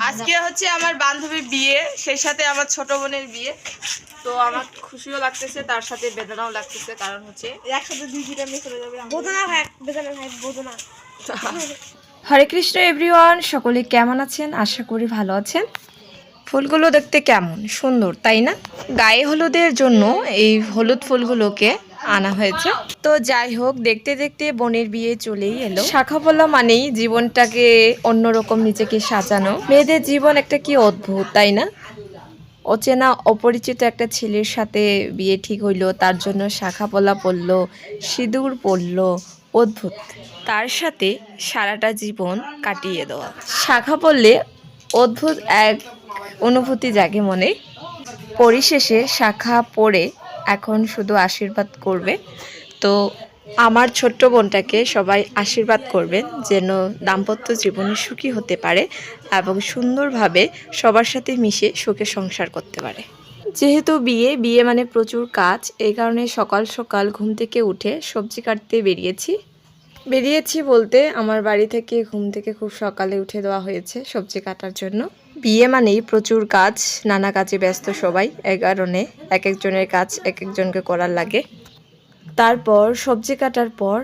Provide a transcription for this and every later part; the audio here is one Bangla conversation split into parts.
আজকে হচ্ছে আমার বান্ধবীর বিয়ে, সেই সাথে আমার ছোট বোনের বিয়ে। তো আমার খুশিও লাগতেছে, তার সাথে বেদনাও লাগতেছে, কারণ হচ্ছে একসাথে দুইটা মেয়ে চলে যাবে। বেদনা। হরে কৃষ্ণ এভরিওয়ান, সকলে কেমন আছেন? আশা করি ভালো আছেন। ফুলগুলো দেখতে কেমন সুন্দর, তাই না? গায়ে হলুদের জন্য এই হলুদ ফুলগুলোকে আনা হয়েছে। তো যাই হোক, দেখতে দেখতে বোনের বিয়ে চলেই এলো। শাখা পলা মানেই জীবনটাকে অন্যরকম নিজেকে সাজানো। মেয়েদের জীবন একটা কি অদ্ভুত, তাই না? অচেনা অপরিচিত একটা ছেলের সাথে বিয়ে ঠিক হইলো, তার জন্য শাখা পলা পরলো, সিঁদুর পরলো, অদ্ভুত। তার সাথে সারাটা জীবন কাটিয়ে দেওয়া। শাখা পরলে অদ্ভুত এক অনুভূতি জাগে মনে। পরিশেষে শাখা পরে এখন শুধু আশীর্বাদ করবে। তো আমার ছোট্ট বোনটাকে সবাই আশীর্বাদ করবেন যেন দাম্পত্য জীবনে সুখী হতে পারে এবং সুন্দরভাবে সবার সাথে মিশে সুখে সংসার করতে পারে। যেহেতু বিয়ে মানে প্রচুর কাজ, এই কারণে সকাল সকাল ঘুম থেকে উঠে সবজি কাটতে বেরিয়েছি বলতে আমার বাড়ি থেকে ঘুম থেকে খুব সকালে উঠে দেওয়া হয়েছে সবজি কাটার জন্য। বিয়ে মানেই প্রচুর কাজ, নানা কাজে ব্যস্ত সবাই, এই কারণে এক একজনের কাজ এক একজনকে করার লাগে। তারপর সবজি কাটার পর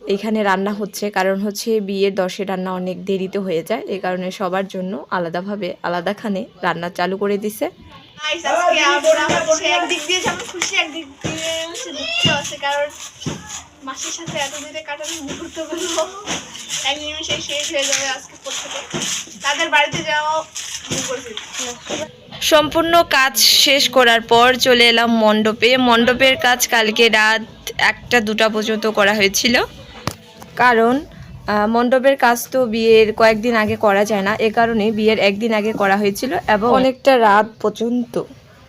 এখানে রান্না হচ্ছে, কারণ হচ্ছে বিয়ের 10-এ রান্না অনেক দেরিতে হয়ে যায়, এই কারণে সবার জন্য আলাদাভাবে আলাদাখানে রান্না চালু করে দিছে। একদিক দিয়ে যেমন খুশি, একদিক দিয়ে দুঃখ আছে, কারণ মাসির সাথে এতদিনে কাটানো মুহূর্তগুলো এক নিমিষে শেষ হয়ে যাবে আজকে পড়তে। তাদের বাড়িতে যাওয়া সম্পূর্ণ কাজ শেষ করার পর চলে এলাম মণ্ডপের কাজ কালকে রাত 1টা-2টা পর্যন্ত করা হয়েছিল, কারণ মণ্ডপের কাজ তো বিয়ের কয়েকদিন আগে করা যায় না, এ কারণে বিয়ের একদিন আগে করা হয়েছিল এবং অনেকটা রাত পর্যন্ত।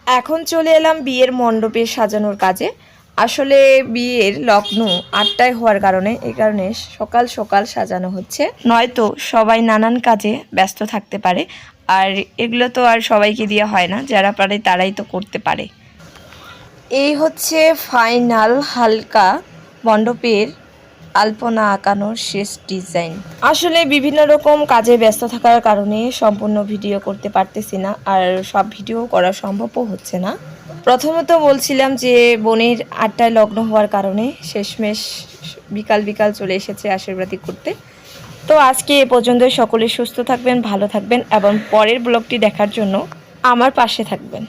এখন চলে এলাম বিয়ের মণ্ডপে সাজানোর কাজে। আসলে বিয়ের লগ্ন 8টায় হওয়ার কারণে এই কারণে সকাল সকাল সাজানো হচ্ছে, নয়তো সবাই নানান কাজে ব্যস্ত থাকতে পারে, আর এগুলো তো আর সবাইকে দিয়ে হয় না, যারা পারে তারাই তো করতে পারে। এই হচ্ছে ফাইনাল হালকা মণ্ডপের আলপনা আঁকানোর শেষ ডিজাইন। আসলে বিভিন্ন রকম কাজে ব্যস্ত থাকার কারণে সম্পূর্ণ ভিডিও করতে পারতেছি না, আর সব ভিডিও করা সম্ভবও হচ্ছে না। প্রথমত বলছিলাম যে বোনের 8টায় লগ্ন হওয়ার কারণে শেষমেশ বিকাল চলে এসেছে আশীর্বাদী করতে। তো আজকে এ পর্যন্ত। সকলে সুস্থ থাকবেন, ভালো থাকবেন এবং পরের ব্লগটি দেখার জন্য আমার পাশে থাকবেন।